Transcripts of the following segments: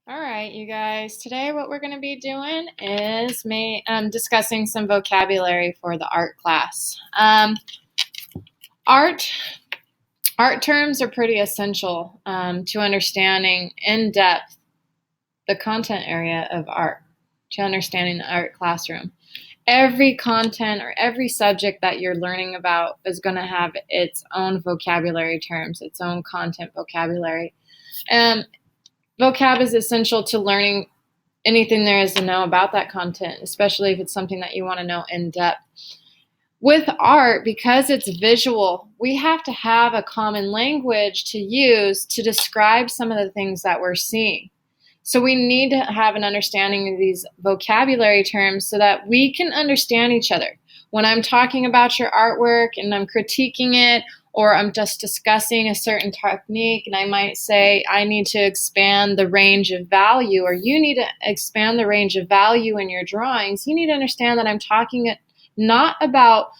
All right, you guys. Today, what we're going to be doing is discussing some vocabulary for the art class. Art terms are pretty essential to understanding in depth the content area of art, to understanding the art classroom. Every content or every subject that you're learning about is going to have its own vocabulary terms, its own content vocabulary. Vocab is essential to learning anything there is to know about that content, especially if it's something that you want to know in depth. With art, because it's visual, we have to have a common language to use to describe some of the things that we're seeing. So we need to have an understanding of these vocabulary terms so that we can understand each other. When I'm talking about your artwork and I'm critiquing it, or I'm just discussing a certain technique and I might say, I need to expand the range of value, or you need to expand the range of value in your drawings, you need to understand that I'm talking not about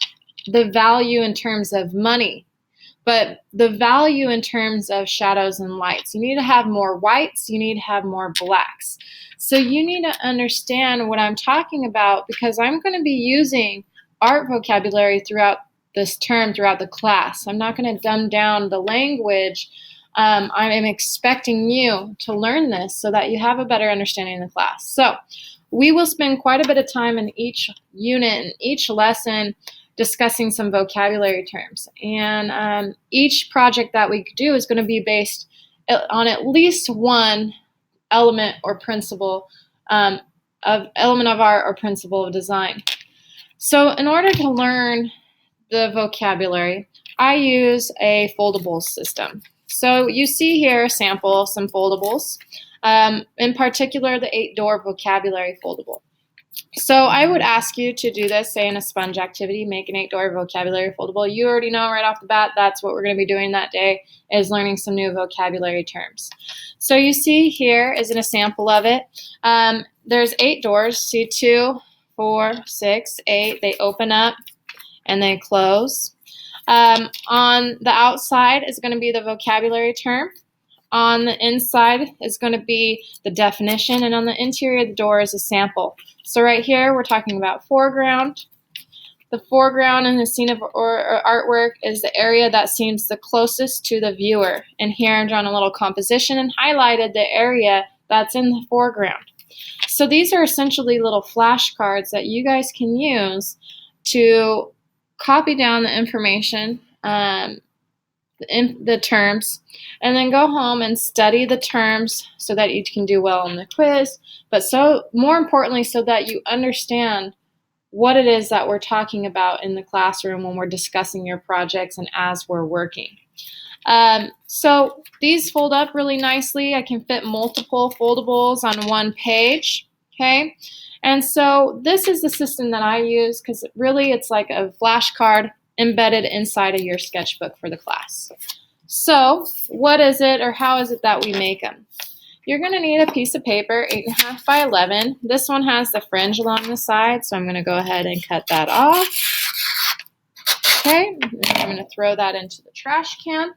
the value in terms of money, but the value in terms of shadows and lights. You need to have more whites, you need to have more blacks. So you need to understand what I'm talking about, because I'm going to be using art vocabulary throughout the class. I'm not going to dumb down the language. I'm expecting you to learn this so that you have a better understanding of the class. So we will spend quite a bit of time in each unit and each lesson discussing some vocabulary terms. And each project that we do is going to be based on at least one element or principle of art or principle of design. So in order to learn the vocabulary, I use a foldable system. So you see here a sample of some foldables, in particular the 8-door vocabulary foldable. So I would ask you to do this, say in a sponge activity, make an 8-door vocabulary foldable. You already know right off the bat that's what we're going to be doing that day, is learning some new vocabulary terms. So you see here is in a sample of it. There's 8 doors, see 2, 4, 6, 8, they open up and they close. On the outside is going to be the vocabulary term. On the inside is going to be the definition, and on the interior of the door is a sample. So right here we're talking about foreground. The foreground in the scene of or artwork is the area that seems the closest to the viewer. And here I've drawn a little composition and highlighted the area that's in the foreground. So these are essentially little flashcards that you guys can use to copy down the information, the terms, and then go home and study the terms so that you can do well on the quiz, but more importantly, so that you understand what it is that we're talking about in the classroom when we're discussing your projects and as we're working. So these fold up really nicely. I can fit multiple foldables on one page, okay? And so this is the system that I use, because really it's like a flashcard embedded inside of your sketchbook for the class. So what is it, or how is it that we make them? You're going to need a piece of paper, 8.5 by 11. This one has the fringe along the side, so I'm going to go ahead and cut that off. Okay, and I'm going to throw that into the trash can.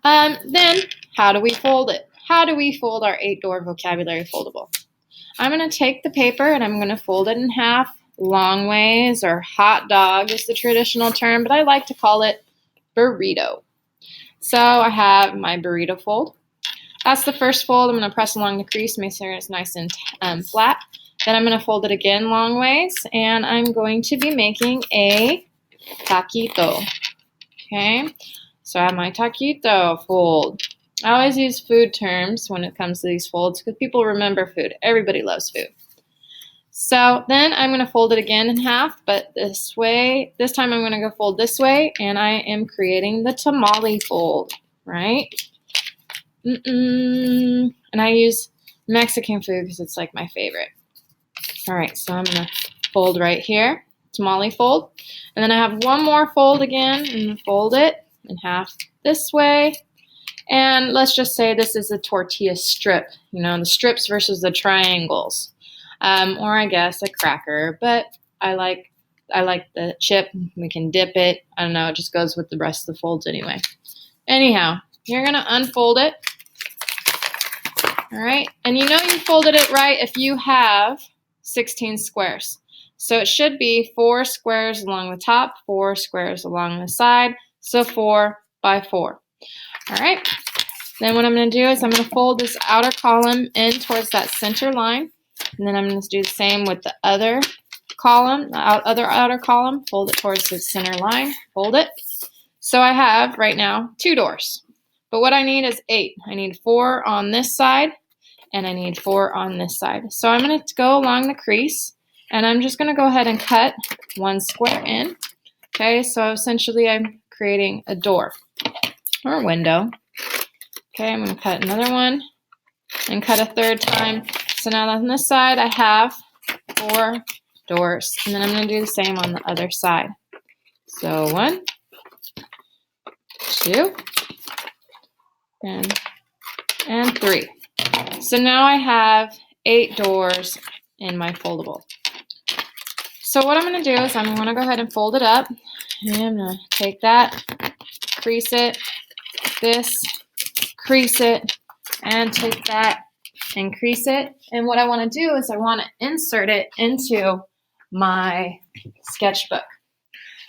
Then, how do we fold it? How do we fold our 8-door vocabulary foldable? I'm going to take the paper and I'm going to fold it in half, long ways, or hot dog is the traditional term, but I like to call it burrito. So I have my burrito fold. That's the first fold. I'm going to press along the crease, make sure it's nice and flat. Then I'm going to fold it again long ways, and I'm going to be making a taquito. Okay, so I have my taquito fold. I always use food terms when it comes to these folds because people remember food. Everybody loves food. So then I'm going to fold it again in half, but this way. This time I'm going to go fold this way, and I am creating the tamale fold, right? And I use Mexican food because it's like my favorite. All right, so I'm going to fold right here, tamale fold. And then I have one more fold again, and fold it in half this way. And let's just say this is a tortilla strip, you know, the strips versus the triangles. Or I guess a cracker, but I like the chip. We can dip it. I don't know, it just goes with the rest of the folds anyway. Anyhow, you're going to unfold it. All right, and you know you folded it right if you have 16 squares. So it should be 4 squares along the top, 4 squares along the side, so 4 by 4. All right, then what I'm going to do is I'm going to fold this outer column in towards that center line, and then I'm going to do the same with the other column, the other outer column, fold it towards the center line, fold it. So I have right now 2 doors. But what I need is 8. I need 4 on this side, and I need 4 on this side. So I'm going to go along the crease, and I'm just going to go ahead and cut 1 square in. Okay, so essentially I'm creating a door or a window. Okay, I'm going to cut another one and cut a third time. So now on this side I have 4 doors, and then I'm going to do the same on the other side. So 1, 2, and 3. So now I have 8 doors in my foldable. So what I'm going to do is I'm going to go ahead and fold it up. And I'm going to take that, crease it, this, crease it, and take that and crease it. And what I want to do is I want to insert it into my sketchbook.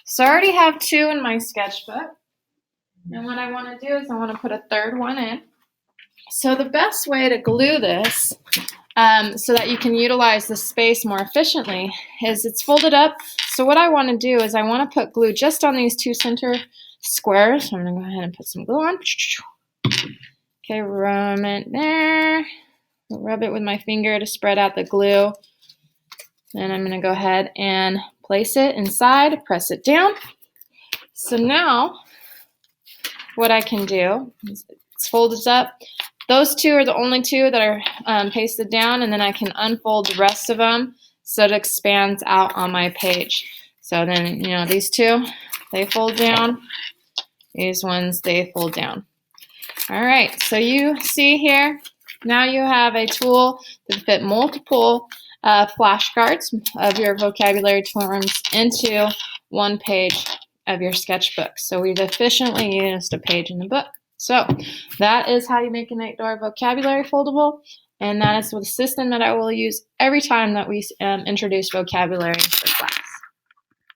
So I already have 2 in my sketchbook. And what I want to do is I want to put a third one in. So the best way to glue this so that you can utilize the space more efficiently is it's folded up. So what I want to do is I want to put glue just on these 2 center squares. So I'm going to go ahead and put some glue on. Okay, rub it there. Rub it with my finger to spread out the glue. Then I'm going to go ahead and place it inside, press it down. So now what I can do is it's folded up. Those 2 are the only 2 that are pasted down, and then I can unfold the rest of them so it expands out on my page. So then, you know, these 2, they fold down. These ones, they fold down. All right, so you see here, now you have a tool to fit multiple flashcards of your vocabulary terms into one page of your sketchbook. So we've efficiently used a page in the book. So that is how you make an 8-door vocabulary foldable, and that is the system that I will use every time that we introduce vocabulary for class.